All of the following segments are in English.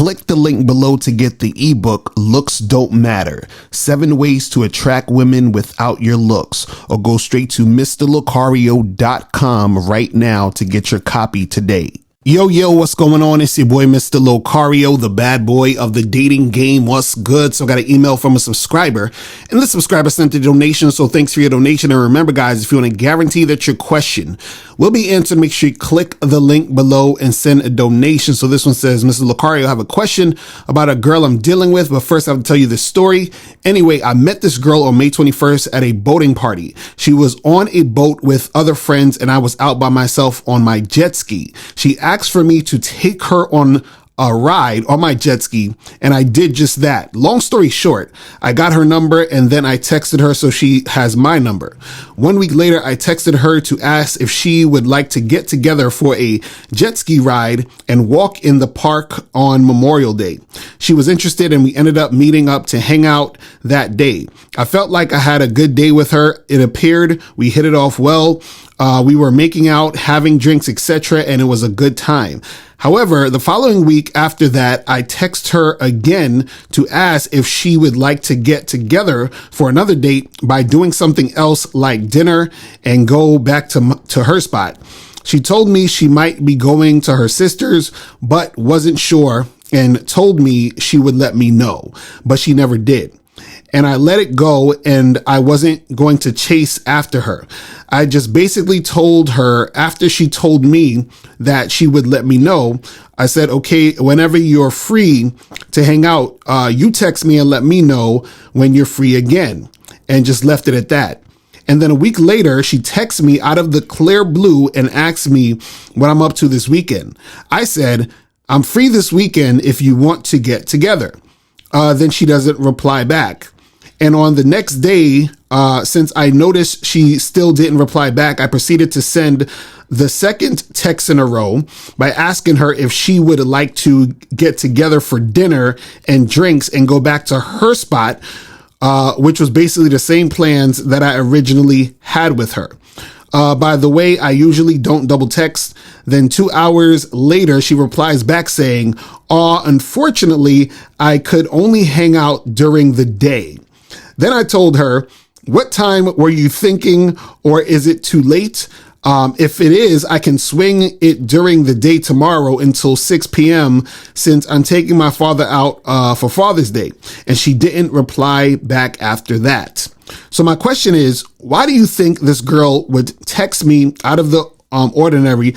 Click the link below to get the ebook, Looks Don't Matter, 7 Ways to Attract Women Without Your Looks, or go straight to mr.locario.com right now to get your copy today. Yo, what's going on? It's your boy, Mr. Locario, the bad boy of the dating game. What's good? So I got an email from a subscriber, and the subscriber sent a donation. So thanks for your donation. And remember, guys, if you want to guarantee that your question will be answered, make sure you click the link below and send a donation. So this one says, Mr. Locario, I have a question about a girl I'm dealing with, but first I have to tell you this story. Anyway, I met this girl on May 21st at a boating party. She was on a boat with other friends, and I was out by myself on my jet ski. She asked for me to take her on a ride on my jet ski, and I did just that. Long story short, I got her number and then I texted her, so she has my number. 1 week later, I texted her to ask if she would like to get together for a jet ski ride and walk in the park on Memorial Day. She was interested, and we ended up meeting up to hang out that day. I felt like I had a good day with her. It appeared we hit it off well. We were making out, having drinks, etc., and it was a good time. However, the following week after that, I text her again to ask if she would like to get together for another date by doing something else like dinner and go back to her spot. She told me she might be going to her sister's, but wasn't sure, and told me she would let me know, but she never did. And I let it go, and I wasn't going to chase after her. I just basically told her after she told me that she would let me know. I said, okay, whenever you're free to hang out, you text me and let me know when you're free again, and just left it at that. And then a week later, she texts me out of the clear blue and asks me what I'm up to this weekend. I said, I'm free this weekend if you want to get together. Then she doesn't reply back. And on the next day, since I noticed she still didn't reply back, I proceeded to send the second text in a row by asking her if she would like to get together for dinner and drinks and go back to her spot, which was basically the same plans that I originally had with her. By the way, I usually don't double text. Then 2 hours later, she replies back saying, unfortunately, I could only hang out during the day. Then I told her, what time were you thinking, or is it too late? If it is, I can swing it during the day tomorrow until 6 p.m. since I'm taking my father out for Father's Day. And she didn't reply back after that. So my question is, why do you think this girl would text me out of the ordinary,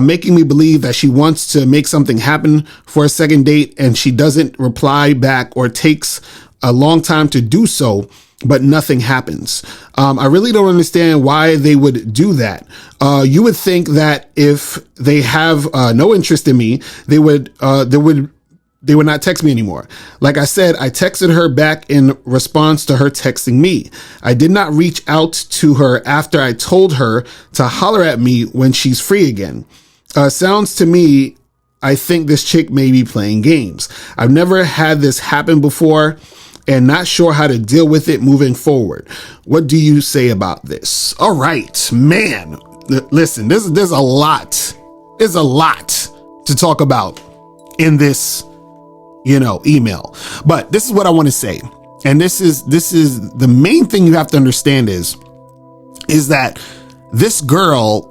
making me believe that she wants to make something happen for a second date, and she doesn't reply back or takes a long time to do so, but nothing happens? I really don't understand why they would do that. You would think that if they have no interest in me, they would not text me anymore. Like I said, I texted her back in response to her texting me. I did not reach out to her after I told her to holler at me when she's free again. Sounds to me, I think this chick may be playing games. I've never had this happen before, and not sure how to deal with it moving forward. What do you say about this? All right, man. Listen, there's a lot. There's a lot to talk about in this, email. But this is what I want to say. And this is the main thing you have to understand is that this girl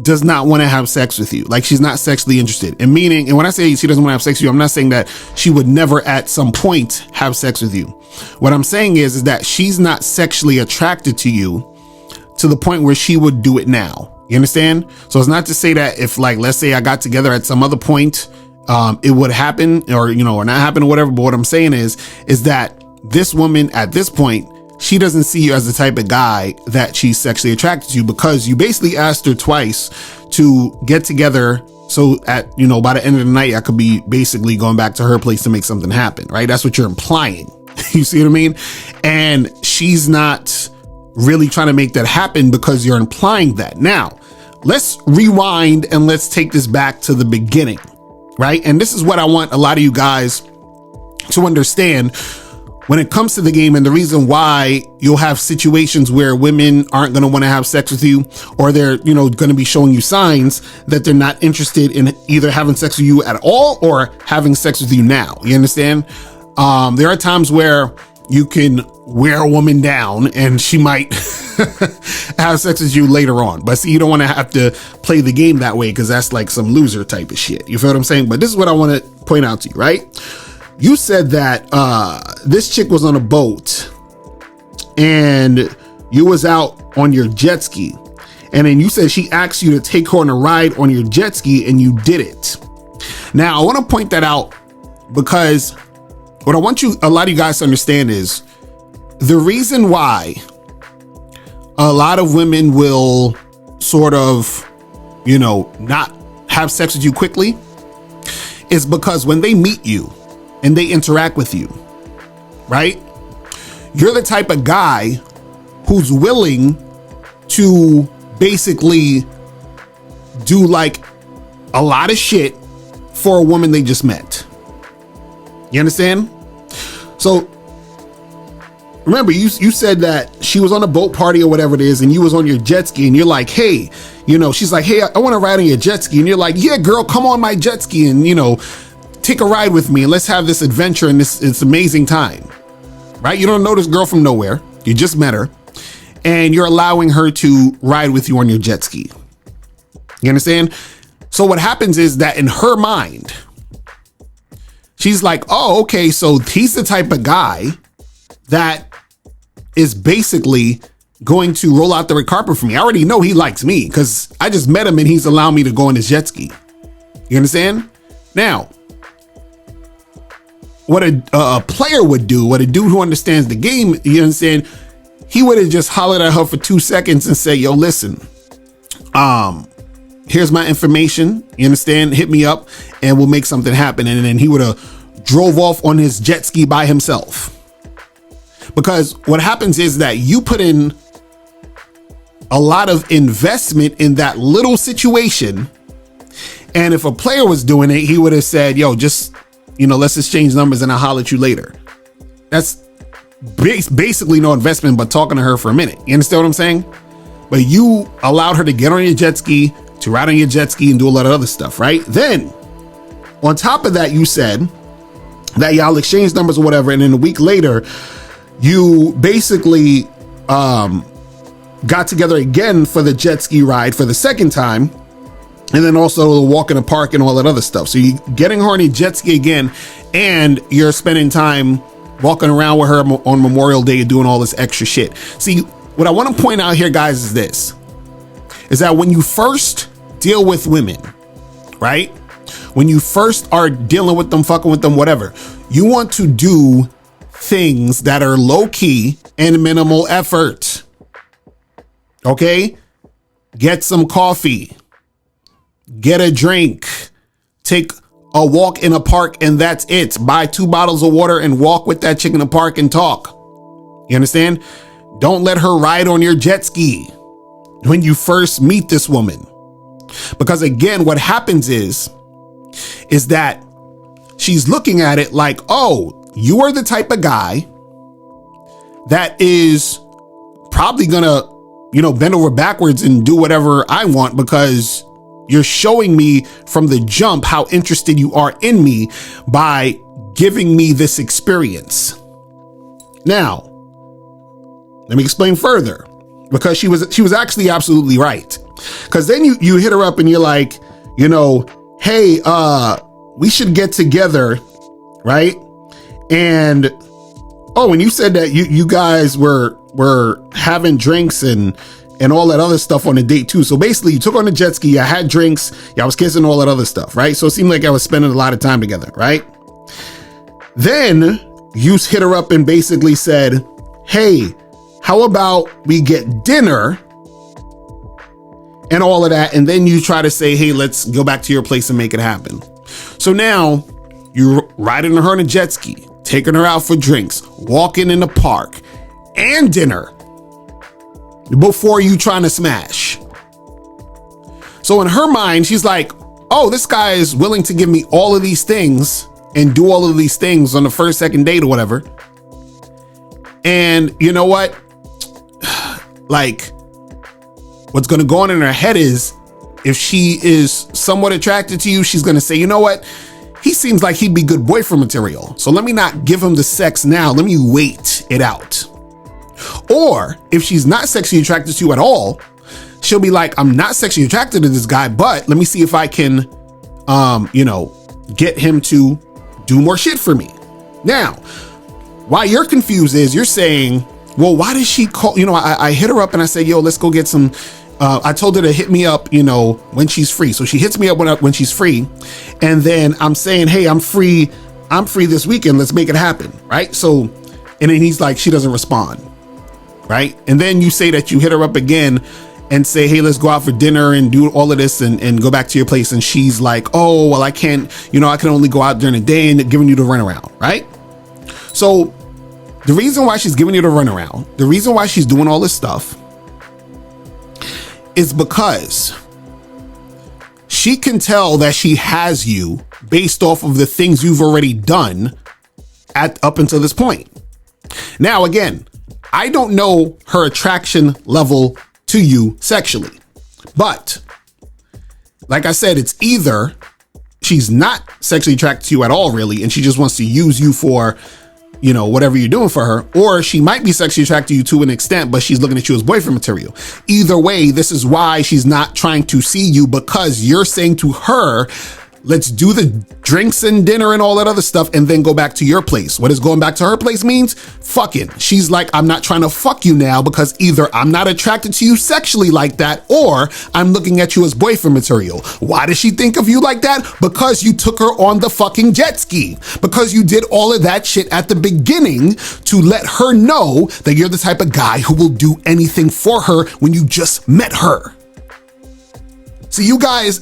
does not want to have sex with you. Like, she's not sexually interested. And when I say she doesn't want to have sex with you, I'm not saying that she would never at some point have sex with you. What I'm saying is that she's not sexually attracted to you to the point where she would do it now. You understand? So it's not to say that if, like, let's say I got together at some other point, it would happen or not happen or whatever. But what I'm saying is that this woman at this point, she doesn't see you as the type of guy that she's sexually attracted to, because you basically asked her twice to get together. So by the end of the night, I could be basically going back to her place to make something happen, right? That's what you're implying. You see what I mean? And she's not really trying to make that happen because you're implying that. Now, let's rewind and let's take this back to the beginning, right? And this is what I want a lot of you guys to understand. when it comes to the game, and the reason why you'll have situations where women aren't going to want to have sex with you, or they're, going to be showing you signs that they're not interested in either having sex with you at all or having sex with you now. You understand? There are times where you can wear a woman down and she might have sex with you later on. But see, you don't want to have to play the game that way, because that's like some loser type of shit. You feel what I'm saying? But this is what I want to point out to you, right? You said that this chick was on a boat and you was out on your jet ski. And then you said she asked you to take her on a ride on your jet ski, and you did it. Now, I want to point that out because what I want a lot of you guys to understand is the reason why a lot of women will sort of, not have sex with you quickly is because when they meet you and they interact with you, right? You're the type of guy who's willing to basically do like a lot of shit for a woman they just met. You understand? So remember, you said that she was on a boat party or whatever it is, and you was on your jet ski, and you're like, hey, she's like, hey, I want to ride on your jet ski. And you're like, yeah, girl, come on my jet ski and, take a ride with me and let's have this adventure and this amazing time, right? You don't know this girl from nowhere. You just met her and you're allowing her to ride with you on your jet ski. You understand? So what happens is that in her mind, she's like, oh, okay, so he's the type of guy that is basically going to roll out the red carpet for me. I already know he likes me because I just met him and he's allowing me to go on his jet ski. You understand? Now, what a player would do, what a dude who understands the game, you understand, he would have just hollered at her for 2 seconds and say, yo, listen, here's my information. You understand? Hit me up and we'll make something happen. And then he would have drove off on his jet ski by himself. Because what happens is that you put in a lot of investment in that little situation. And if a player was doing it, he would have said, yo, just, let's exchange numbers and I'll holler at you later. That's basically no investment, but talking to her for a minute. You understand what I'm saying? But you allowed her to get on your jet ski, to ride on your jet ski and do a lot of other stuff, right? Then on top of that, you said that y'all exchanged numbers or whatever. And then a week later, you basically got together again for the jet ski ride for the second time. And then also the walk in the park and all that other stuff. So you're getting her on a jet ski again, and you're spending time walking around with her on Memorial Day doing all this extra shit. See, what I want to point out here, guys, is this, is that when you first deal with women, right? When you first are dealing with them, fucking with them, whatever, you want to do things that are low key and minimal effort. Okay? Get some coffee. Get a drink, take a walk in a park, and that's it. Buy 2 bottles of water and walk with that chick in the park and talk. You understand? Don't let her ride on your jet ski when you first meet this woman. Because again, what happens is that she's looking at it like, oh, you are the type of guy that is probably gonna, bend over backwards and do whatever I want because you're showing me from the jump how interested you are in me by giving me this experience. Now, let me explain further, because she was actually absolutely right. Because then you hit her up and you're like, hey, we should get together, right? And and you said that you guys were having drinks and all that other stuff on the date too. So basically you took on the jet ski, I had drinks, y'all was kissing, all that other stuff, right? So it seemed like I was spending a lot of time together, right? Then you hit her up and basically said, hey, how about we get dinner and all of that? And then you try to say, hey, let's go back to your place and make it happen. So now you're riding her on a jet ski, taking her out for drinks, walking in the park and dinner before you trying to smash. So in her mind, she's like, oh, this guy is willing to give me all of these things and do all of these things on the first, second date or whatever. And you know what? Like, what's going to go on in her head is, if she is somewhat attracted to you, she's going to say, you know what? He seems like he'd be good boyfriend material. So let me not give him the sex now. Let me wait it out. Or if she's not sexually attracted to you at all, she'll be like, I'm not sexually attracted to this guy, but let me see if I can, get him to do more shit for me. Now, why you're confused is you're saying, well, why did she call? I hit her up and I said, yo, let's go get some. I told her to hit me up, when she's free. So she hits me up when she's free. And then I'm saying, hey, I'm free this weekend. Let's make it happen. Right. So, and then he's like, she doesn't respond. Right. And then you say that you hit her up again and say, hey, let's go out for dinner and do all of this and go back to your place. And she's like, oh, well, I can't, I can only go out during the day, and giving you the runaround. Right. So the reason why she's giving you the runaround, the reason why she's doing all this stuff, is because she can tell that she has you based off of the things you've already done up until this point. Now, again, I don't know her attraction level to you sexually, but like I said, it's either she's not sexually attracted to you at all, really, and she just wants to use you for whatever you're doing for her, or she might be sexually attracted to you to an extent, but she's looking at you as boyfriend material. Either way, this is why she's not trying to see you, because you're saying to her, let's do the drinks and dinner and all that other stuff and then go back to your place. What does going back to her place means? Fucking. She's like, I'm not trying to fuck you now because either I'm not attracted to you sexually like that, or I'm looking at you as boyfriend material. Why does she think of you like that? Because you took her on the fucking jet ski. Because you did all of that shit at the beginning to let her know that you're the type of guy who will do anything for her when you just met her. So you guys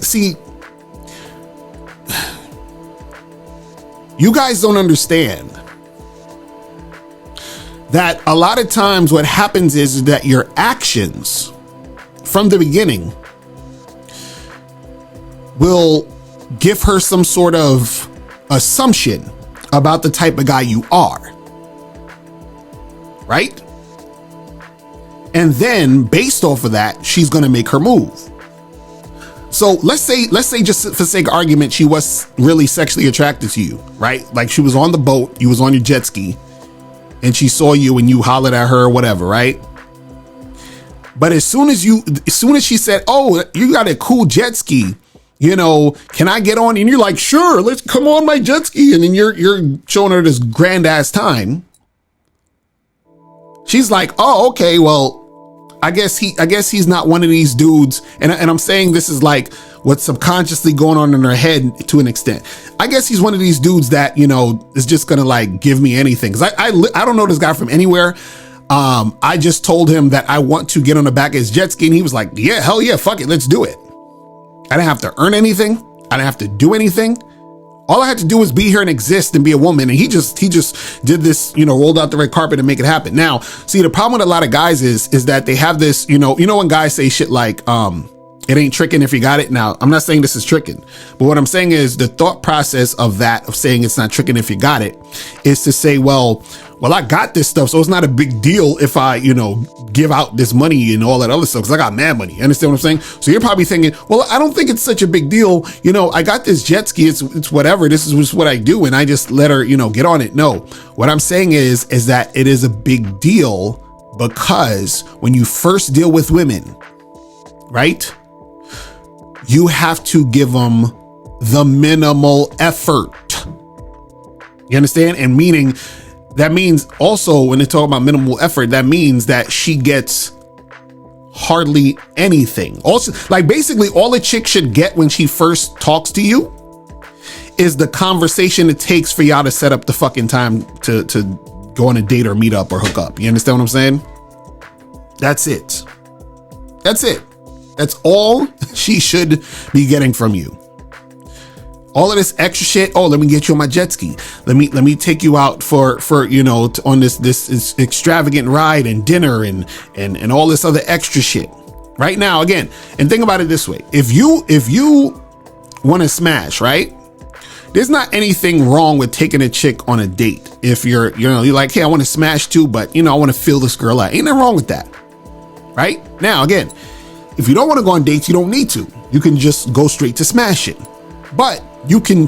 don't understand that a lot of times what happens is that your actions from the beginning will give her some sort of assumption about the type of guy you are, right? And then based off of that, she's going to make her move. So let's say just for sake of argument, she was really sexually attracted to you, right? Like she was on the boat, you was on your jet ski, and she saw you and you hollered at her or whatever, right? But as soon as she said, oh, you got a cool jet ski, can I get on? And you're like, sure, let's come on my jet ski. And then you're showing her this grand ass time. She's like, oh, okay, well, I guess he's not one of these dudes. And I'm saying this is like what's subconsciously going on in her head to an extent. I guess he's one of these dudes that, is just going to like give me anything. Cause I don't know this guy from anywhere. I just told him that I want to get on the back of his jet ski. And he was like, yeah, hell yeah, fuck it. Let's do it. I didn't have to earn anything. I didn't have to do anything. All I had to do was be here and exist and be a woman. And he just did this, rolled out the red carpet and make it happen. Now, see, the problem with a lot of guys is that they have this, when guys say shit like, it ain't tricking if you got it. Now, I'm not saying this is tricking, but what I'm saying is the thought process of saying it's not tricking if you got it is to say, well, I got this stuff, so it's not a big deal if I, give out this money and all that other stuff, because I got mad money. You understand what I'm saying? So you're probably thinking, well, I don't think it's such a big deal. I got this jet ski. It's whatever. This is just what I do. And I just let her, get on it. No, what I'm saying is that it is a big deal because when you first deal with women, right, you have to give them the minimal effort. You understand? And meaning, that means also when they talk about minimal effort, that means that she gets hardly anything. Also, like basically all a chick should get when she first talks to you is the conversation it takes for y'all to set up the fucking time to go on a date or meet up or hook up. You understand what I'm saying? That's it. That's it. That's all she should be getting from you. All of this extra shit. Oh, let me get you on my jet ski. Let me take you out for on this extravagant ride and dinner and all this other extra shit. Right now, again, and think about it this way: if you want to smash, right? there's not anything wrong with taking a chick on a date. If you're like, hey, I want to smash too, but I want to feel this girl out. Ain't nothing wrong with that. Right? Now, again, if you don't want to go on dates, you don't need to. You can just go straight to smashing. But you can,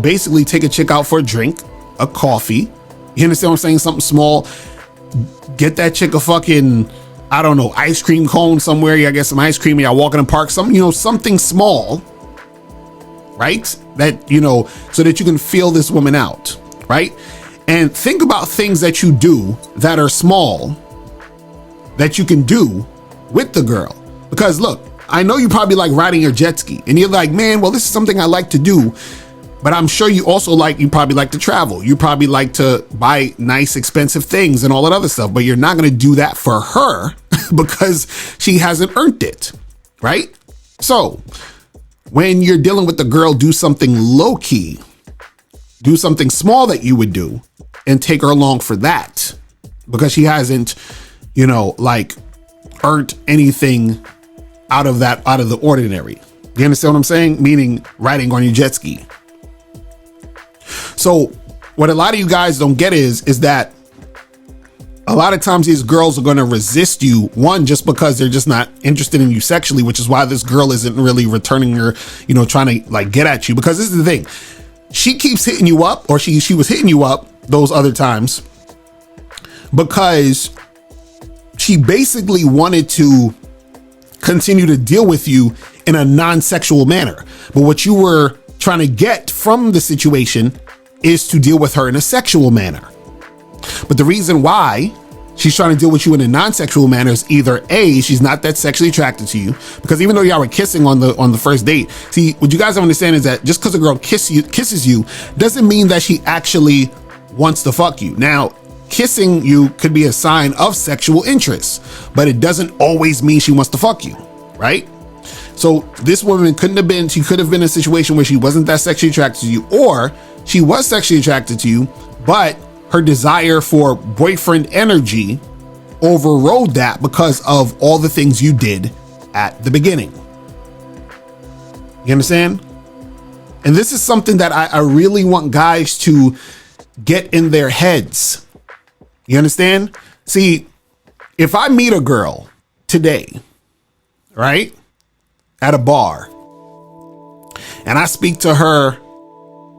basically take a chick out for a drink, a coffee. You understand what I'm saying? Something small. Get that chick a fucking, I don't know, ice cream cone somewhere. Y'all get some ice cream. Y'all walk in the park. Something small. Right? That, so that you can feel this woman out. Right? And think about things that you do that are small that you can do with the girl. Because look, I know you probably like riding your jet ski and you're like, man, well, this is something I like to do. But I'm sure you probably like to travel. You probably like to buy nice, expensive things and all that other stuff, but you're not going to do that for her because she hasn't earned it. Right? So when you're dealing with the girl, do something low key, do something small that you would do and take her along for that because she hasn't, earned anything out of the ordinary. You understand what I'm saying? Meaning riding on your jet ski. So what a lot of you guys don't get is that a lot of times these girls are going to resist you, one, just because they're just not interested in you sexually, which is why this girl isn't really returning her, trying to like get at you. Because this is the thing. She keeps hitting you up, or she was hitting you up those other times because she basically wanted to continue to deal with you in a non-sexual manner. But what you were trying to get from the situation is to deal with her in a sexual manner. But the reason why she's trying to deal with you in a non-sexual manner is either A, she's not that sexually attracted to you, because even though y'all were kissing on the first date, see, what you guys don't understand is that just because a girl kisses you doesn't mean that she actually wants to fuck you. Now, kissing you could be a sign of sexual interest, but it doesn't always mean she wants to fuck you, right? So this woman could have been in a situation where she wasn't that sexually attracted to you, or she was sexually attracted to you, but her desire for boyfriend energy overrode that because of all the things you did at the beginning. You understand? And this is something that I really want guys to get in their heads. You understand? See, if I meet a girl today, right, at a bar, and I speak to her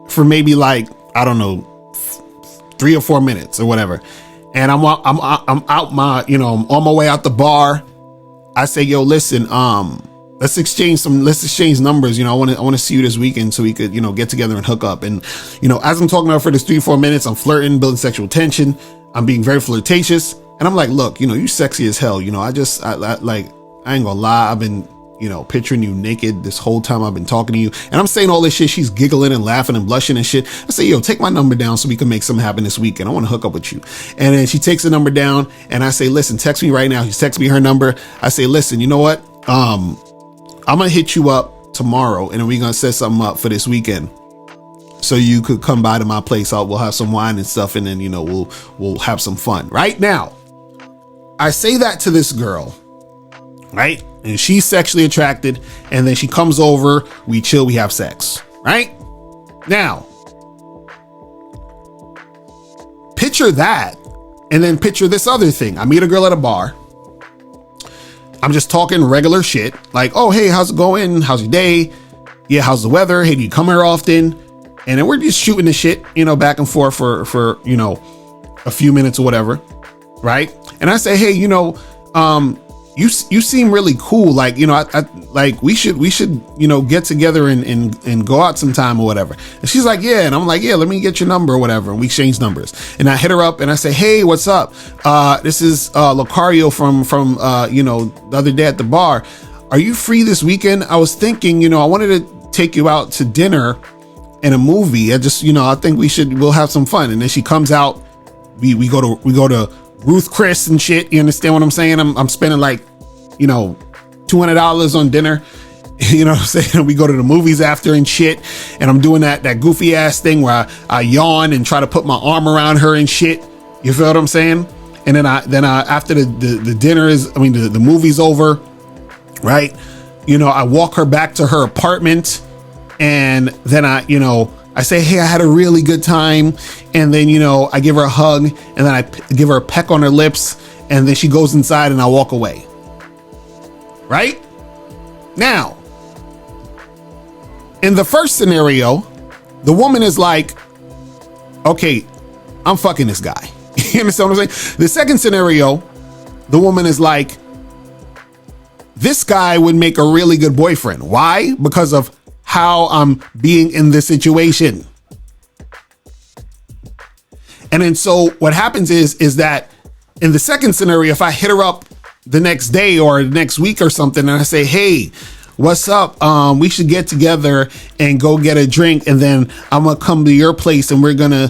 for maybe like, I don't know, 3 or 4 minutes or whatever, and I'm out I'm on my way out the bar, I say, yo, listen, let's exchange numbers. I want to see you this weekend so we could, get together and hook up. And, as I'm talking to her for this 3-4 minutes, I'm flirting, building sexual tension. I'm being very flirtatious. And I'm like, look, you sexy as hell. I ain't gonna lie. I've been, picturing you naked this whole time I've been talking to you. And I'm saying all this shit. She's giggling and laughing and blushing and shit. I say, yo, take my number down so we can make something happen this weekend. I want to hook up with you. And then she takes the number down and I say, listen, text me right now. She texts me her number. I say, listen, you know what? I'm going to hit you up tomorrow and we're going to set something up for this weekend. So you could come by to my place. We'll have some wine and stuff. And then, we'll have some fun right now. I say that to this girl, right? And she's sexually attracted. And then she comes over, we chill, we have sex, right? Now, picture that. And then picture this other thing. I meet a girl at a bar. I'm just talking regular shit. Like, oh, hey, how's it going? How's your day? Yeah, how's the weather? Hey, do you come here often? And then we're just shooting the shit, back and forth for a few minutes or whatever. Right. And I say, hey, you seem really cool. Like, I like we should, get together and go out sometime or whatever. And she's like, yeah. And I'm like, yeah, let me get your number or whatever. And we exchange numbers. And I hit her up and I say, hey, what's up? This is Locario from the other day at the bar. Are you free this weekend? I was thinking, I wanted to take you out to dinner and a movie. I just, I think we'll have some fun. And then she comes out, we go to Ruth Chris and shit. You understand what I'm saying? I'm spending like, $200 on dinner. You know what I'm saying? We go to the movies after and shit. And I'm doing that goofy ass thing where I yawn and try to put my arm around her and shit. You feel what I'm saying? And then I after the dinner the movie's over, right? I walk her back to her apartment. And then I I say, hey, I had a really good time. And then, I give her a hug and then I give her a peck on her lips. And then she goes inside and I walk away. Right? Now, in the first scenario, the woman is like, okay, I'm fucking this guy. You understand what I'm saying? The second scenario, the woman is like, this guy would make a really good boyfriend. Why? Because of how I'm being in this situation. And then so what happens is that in the second scenario, if I hit her up the next day or the next week or something, and I say, hey, what's up? We should get together and go get a drink. And then I'm going to come to your place and we're going to,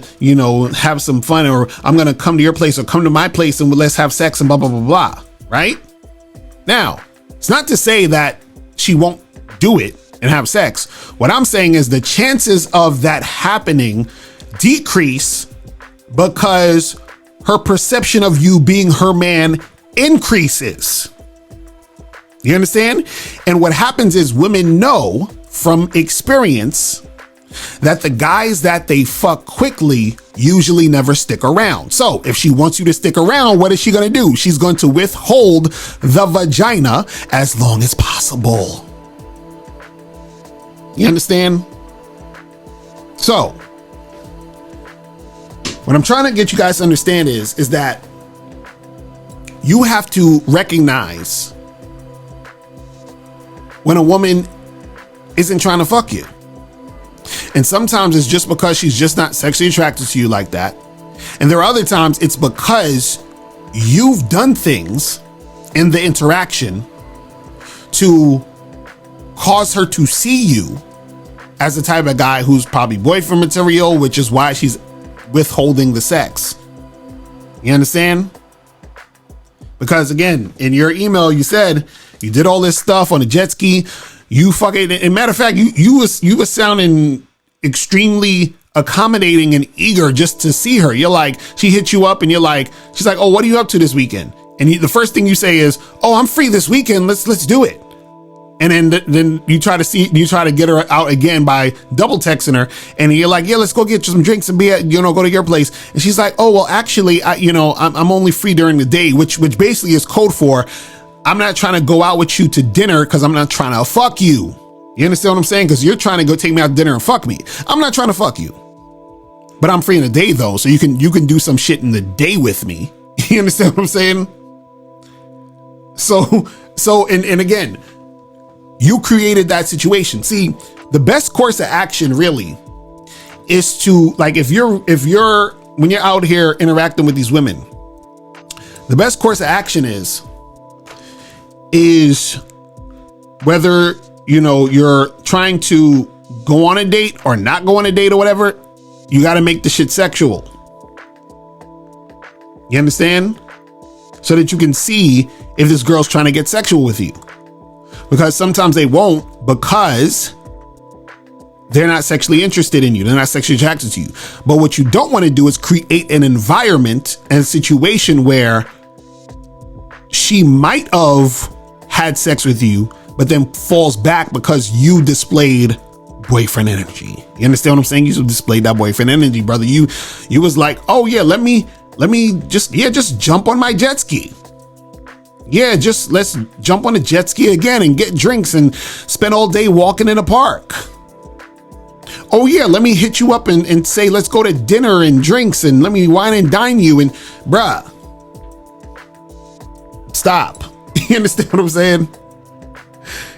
have some fun, or I'm going to come to your place or come to my place and let's have sex and blah, blah, blah, blah. Right? Now, it's not to say that she won't do it and have sex. What I'm saying is the chances of that happening decrease because her perception of you being her man increases. You understand? And what happens is women know from experience that the guys that they fuck quickly usually never stick around. So if she wants you to stick around, what is she going to do? She's going to withhold the vagina as long as possible. You understand? So what I'm trying to get you guys to understand is that you have to recognize when a woman isn't trying to fuck you. And sometimes it's just because she's just not sexually attracted to you like that. And there are other times it's because you've done things in the interaction to cause her to see you as the type of guy who's probably boyfriend material, which is why she's withholding the sex. You understand? Because again, in your email, you said you did all this stuff on a jet ski. You fucking, and matter of fact, you was sounding extremely accommodating and eager just to see her. You're like, she hit you up and she's like, oh, what are you up to this weekend? And the first thing you say is, oh, I'm free this weekend. Let's do it. And then you try to get her out again by double texting her. And you're like, yeah, let's go get you some drinks and go to your place. And she's like, oh, well, actually, I'm only free during the day, which basically is code for, I'm not trying to go out with you to dinner because I'm not trying to fuck you. You understand what I'm saying? Because you're trying to go take me out to dinner and fuck me. I'm not trying to fuck you. But I'm free in the day though, so you can do some shit in the day with me. You understand what I'm saying? So and again, you created that situation. See, the best course of action really is to, like, if you're when you're out here interacting with these women, the best course of action is whether, you're trying to go on a date or not go on a date or whatever, you got to make the shit sexual. You understand? So that you can see if this girl's trying to get sexual with you. Because sometimes they won't, because they're not sexually interested in you. They're not sexually attracted to you. But what you don't want to do is create an environment and a situation where she might have had sex with you, but then falls back because you displayed boyfriend energy. You understand what I'm saying? You displayed that boyfriend energy, brother. You was like, oh yeah, let me just jump on my jet ski. Yeah, let's jump on the jet ski again and get drinks and spend all day walking in a park. Oh yeah, let me hit you up and say, let's go to dinner and drinks and let me wine and dine you. And bruh, stop. You understand what I'm saying?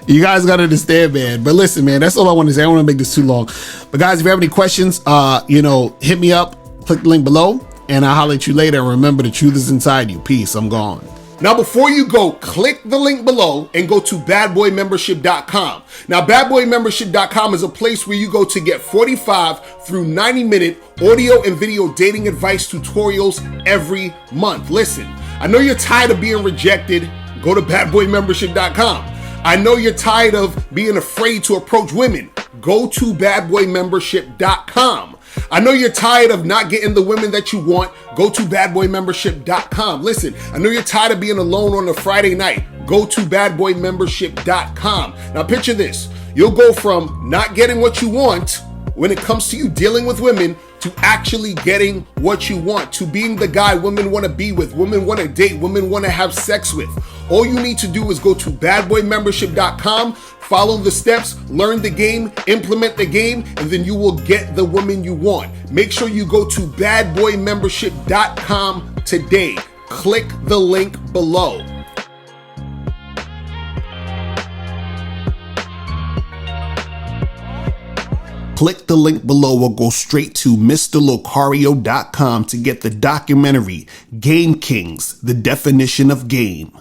You guys gotta understand, man. But listen, man, that's all I want to say. I don't want to make this too long. But guys, if you have any questions, hit me up, click the link below, and I'll holler at you later. And remember, the truth is inside you. Peace. I'm gone. Now, before you go, click the link below and go to badboymembership.com. Now, badboymembership.com is a place where you go to get 45 through 90-minute audio and video dating advice tutorials every month. Listen, I know you're tired of being rejected. Go to badboymembership.com. I know you're tired of being afraid to approach women. Go to badboymembership.com. I know you're tired of not getting the women that you want. Go to badboymembership.com. Listen, I know you're tired of being alone on a Friday night. Go to badboymembership.com. Now picture this. You'll go from not getting what you want when it comes to you dealing with women, to actually getting what you want, to being the guy women want to be with, women want to date, women want to have sex with. All you need to do is go to badboymembership.com, follow the steps, learn the game, implement the game, and then you will get the woman you want. Make sure you go to badboymembership.com today. Click the link below. Click the link below or go straight to mr.locario.com to get the documentary Game Kings, The Definition of Game.